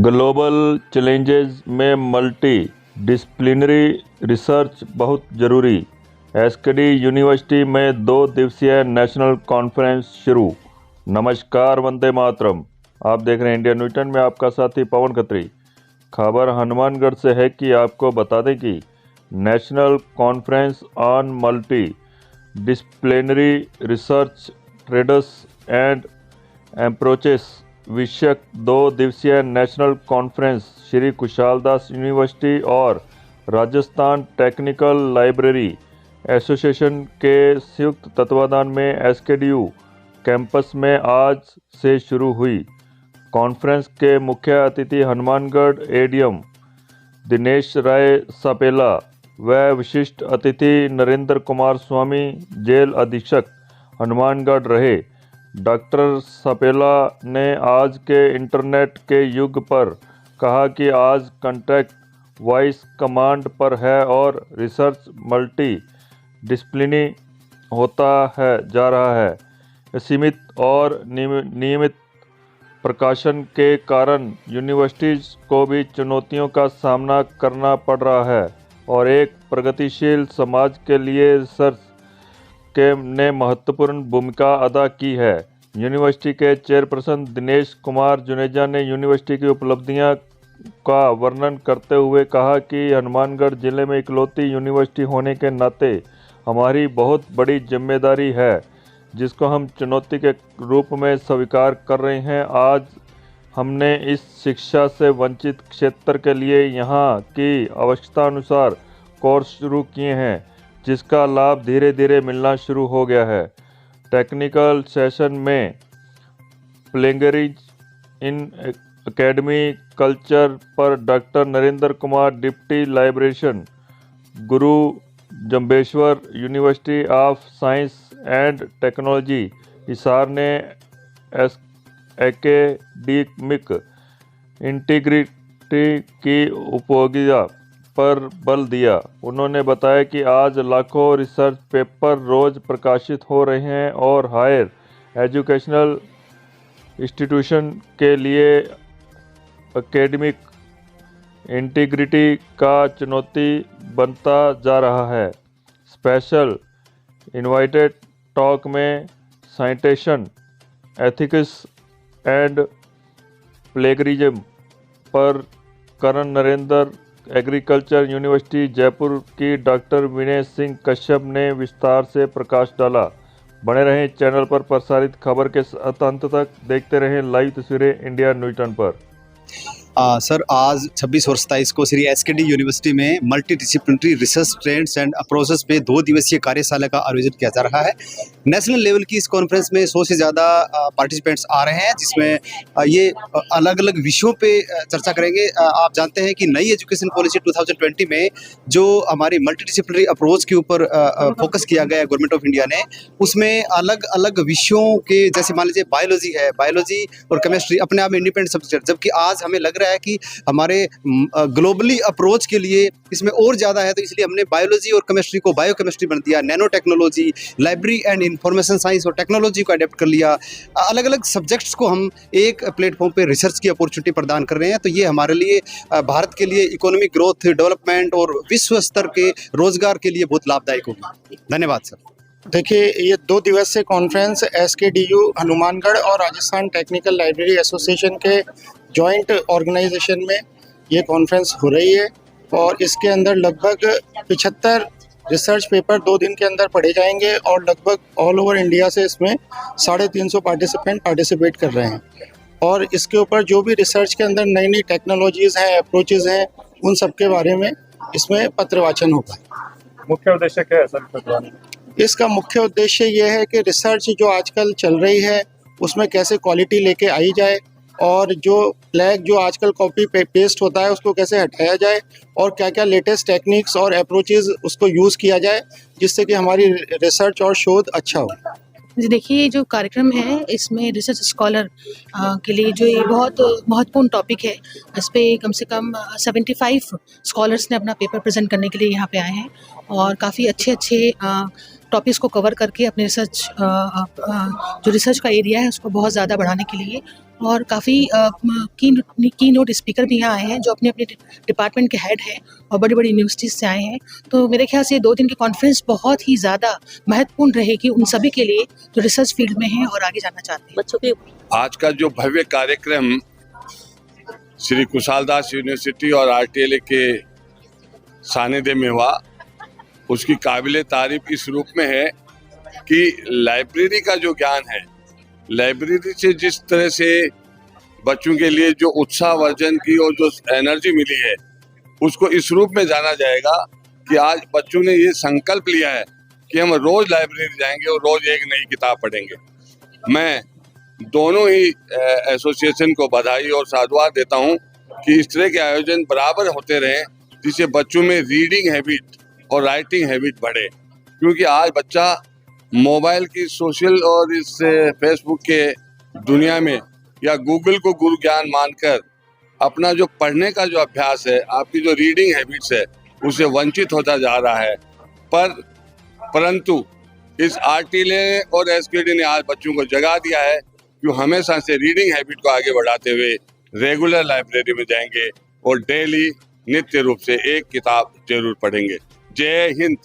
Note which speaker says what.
Speaker 1: Global challenges में multi disciplinary research बहुत ज़रूरी। एसकेडी यूनिवर्सिटी में 2 दिवसीय नेशनल कॉन्फ्रेंस शुरू। नमस्कार, वंदे मातरम। आप देख रहे हैं इंडिया न्यूटन में आपका साथी पवन खत्री। खबर हनुमानगढ़ से है कि आपको बता दें कि national conference on multi disciplinary research trends and approaches विषयक 2 दिवसीय national conference Shri Kushaldas university और राजस्थान टेक्निकल लाइब्रेरी एसोसिएशन के संयुक्त तत्वाधान में एसकेडीयू कैंपस में आज से शुरू हुई। कॉन्फ्रेंस के मुख्य अतिथि हनुमानगढ़ एडीएम दिनेश राय सपेला व विशिष्ट अतिथि नरेंद्र कुमार स्वामी जेल अधीक्षक हनुमानगढ़ रहे। डॉक्टर सपेला ने आज के इंटरनेट के युग पर कहा कि आज कॉन्टैक्ट वॉइस कमांड पर है और रिसर्च मल्टी डिसिप्लिनी होता है जा रहा है। सीमित और नियमित प्रकाशन के कारण यूनिवर्सिटीज़ को भी चुनौतियों का सामना करना पड़ रहा है और एक प्रगतिशील समाज के लिए रिसर्च ने महत्वपूर्ण भूमिका अदा की है। यूनिवर्सिटी के चेयरपर्सन दिनेश कुमार जुनेजा ने यूनिवर्सिटी की उपलब्धियां का वर्णन करते हुए कहा कि हनुमानगढ़ जिले में इकलौती यूनिवर्सिटी होने के नाते हमारी बहुत बड़ी जिम्मेदारी है, जिसको हम चुनौती के रूप में स्वीकार कर रहे हैं। आज हमने इस शिक्षा से वंचित क्षेत्र के लिए यहाँ की आवश्यकता अनुसार कोर्स शुरू किए हैं, जिसका लाभ धीरे धीरे मिलना शुरू हो गया है। टेक्निकल सेशन में प्लेगरिज इन एकेडमी कल्चर पर doctor Narendra Kumar deputy librarian Guru Jambheshwar university of science and technology Hisar ने एकेडमिक इंटीग्रिटी की उपयोगिता पर बल दिया। उन्होंने बताया कि आज लाखों रिसर्च पेपर रोज प्रकाशित हो रहे हैं और हायर एजुकेशनल इंस्टीट्यूशन के लिए एकेडमिक इंटीग्रिटी का चुनौती बनता जा रहा है। स्पेशल इनवाइटेड टॉक में साइटेशन एथिक्स एंड प्लेगरिज्म पर करण नरेंद्र एग्रीकल्चर यूनिवर्सिटी जयपुर की डॉक्टर विनय सिंह कश्यप ने विस्तार से प्रकाश डाला। बने रहें चैनल पर प्रसारित खबर के साथ अंत तक देखते रहें लाइव तस्वीरें इंडिया न्यूटन पर।
Speaker 2: सर, आज 26 और 27 को श्री एसकेडी यूनिवर्सिटी में multi disciplinary research trends and approaches पे 2 दिवसीय कार्यशाला का आयोजन किया जा रहा है। नेशनल लेवल की इस कॉन्फ्रेंस में 100 से ज़्यादा पार्टिसिपेंट्स आ रहे हैं, जिसमें ये अलग अलग विषयों पे चर्चा करेंगे। आप जानते हैं कि नई एजुकेशन पॉलिसी 2020 में जो हमारी मल्टी डिसिप्लिनरी अप्रोच के ऊपर फोकस किया गया है गवर्नमेंट ऑफ इंडिया ने, उसमें अलग अलग विषयों के, जैसे मान लीजिए बायोलॉजी है, बायोलॉजी और केमिस्ट्री अपने आप में इंडिपेंडेंट सब्जेक्ट, जबकि आज हमें लग रहा है कि हमारे ग्लोबली अप्रोच के लिए इसमें और ज़्यादा है, तो इसलिए हमने बायोलॉजी और केमिस्ट्री को बायोकेमिस्ट्री बना दिया, nano technology, library and information science और टेक्नोलॉजी को अडेप्ट कर लिया। अलग अलग सब्जेक्ट्स को हम एक प्लेटफॉर्म पे रिसर्च की अपॉर्चुनिटी प्रदान कर रहे हैं। तो ये हमारे लिए, भारत के लिए इकोनॉमिक ग्रोथ, डेवलपमेंट और विश्व स्तर के रोजगार के लिए बहुत लाभदायक होगी। धन्यवाद सर।
Speaker 3: देखिए, ये 2 दिवसीय कॉन्फ्रेंस एसकेडीयू हनुमानगढ़ और राजस्थान टेक्निकल लाइब्रेरी एसोसिएशन के जॉइंट ऑर्गेनाइजेशन में ये कॉन्फ्रेंस हो रही है और इसके अंदर लगभग 75 रिसर्च पेपर 2 दिन के अंदर पढ़े जाएंगे और लगभग ऑल ओवर इंडिया से इसमें 350 पार्टिसिपेंट पार्टिसिपेट कर रहे हैं। और इसके ऊपर जो भी रिसर्च के अंदर नई नई टेक्नोलॉजीज़ हैं, अप्रोचेज़ हैं, उन सब के बारे में इसमें पत्रवाचन होगा।
Speaker 4: मुख्य उद्देश्य क्या है सर?
Speaker 3: इसका मुख्य उद्देश्य ये है कि रिसर्च जो आजकल चल रही है उसमें कैसे क्वालिटी लेके आई जाए और जो फ्लैग जो आजकल कॉपी पेस्ट होता है उसको कैसे हटाया जाए और क्या क्या लेटेस्ट टेक्निक्स और अप्रोचेस उसको यूज़ किया जाए, जिससे कि हमारी रिसर्च और शोध अच्छा हो।
Speaker 5: जी देखिए, ये जो कार्यक्रम है इसमें रिसर्च स्कॉलर के लिए जो ये बहुत महत्वपूर्ण टॉपिक है, इस पे कम से कम 75 स्कॉलर्स ने अपना पेपर प्रेजेंट करने के लिए यहाँ पे आए हैं और काफ़ी अच्छे टॉपिक्स को कवर करके अपने रिसर्च जो रिसर्च का एरिया है उसको बहुत ज़्यादा बढ़ाने के लिए, और काफ़ी की नोट स्पीकर भी यहाँ आए हैं जो अपने अपने डिपार्टमेंट के हेड हैं और बड़ी बड़ी यूनिवर्सिटीज़ से आए हैं। तो मेरे ख्याल से 2 दिन की कॉन्फ्रेंस बहुत ही ज़्यादा महत्वपूर्ण रहेगी उन सभी के लिए जो रिसर्च फील्ड में हैं और आगे जाना चाहते हैं। बच्चों के
Speaker 6: आज का जो भव्य कार्यक्रम श्री कुशालदास यूनिवर्सिटी और आरटीएलए के सानिध्य में हुआ, उसकी काबिले तारीफ इस रूप में है कि लाइब्रेरी का जो ज्ञान है, लाइब्रेरी से जिस तरह से बच्चों के लिए जो उत्साहवर्धन की और जो एनर्जी मिली है, उसको इस रूप में जाना जाएगा कि आज बच्चों ने ये संकल्प लिया है कि हम रोज लाइब्रेरी जाएंगे और रोज एक नई किताब पढ़ेंगे। मैं दोनों ही एसोसिएशन को बधाई और साधुवाद देता हूं कि इस तरह के आयोजन बराबर होते रहें, जिससे बच्चों में रीडिंग हैबिट और राइटिंग हैबिट बढ़े। क्योंकि आज बच्चा मोबाइल की सोशल और इस फेसबुक के दुनिया में या गूगल को गुरु ज्ञान मानकर अपना जो पढ़ने का जो अभ्यास है, आपकी जो रीडिंग हैबिट्स है, उससे वंचित होता जा रहा है। परंतु इस आरटीएलए और एसकेडी ने आज बच्चों को जगा दिया है कि हमेशा से रीडिंग हैबिट को आगे बढ़ाते हुए रेगुलर लाइब्रेरी में जाएंगे और डेली नित्य रूप से एक किताब जरूर पढ़ेंगे। जय हिंद।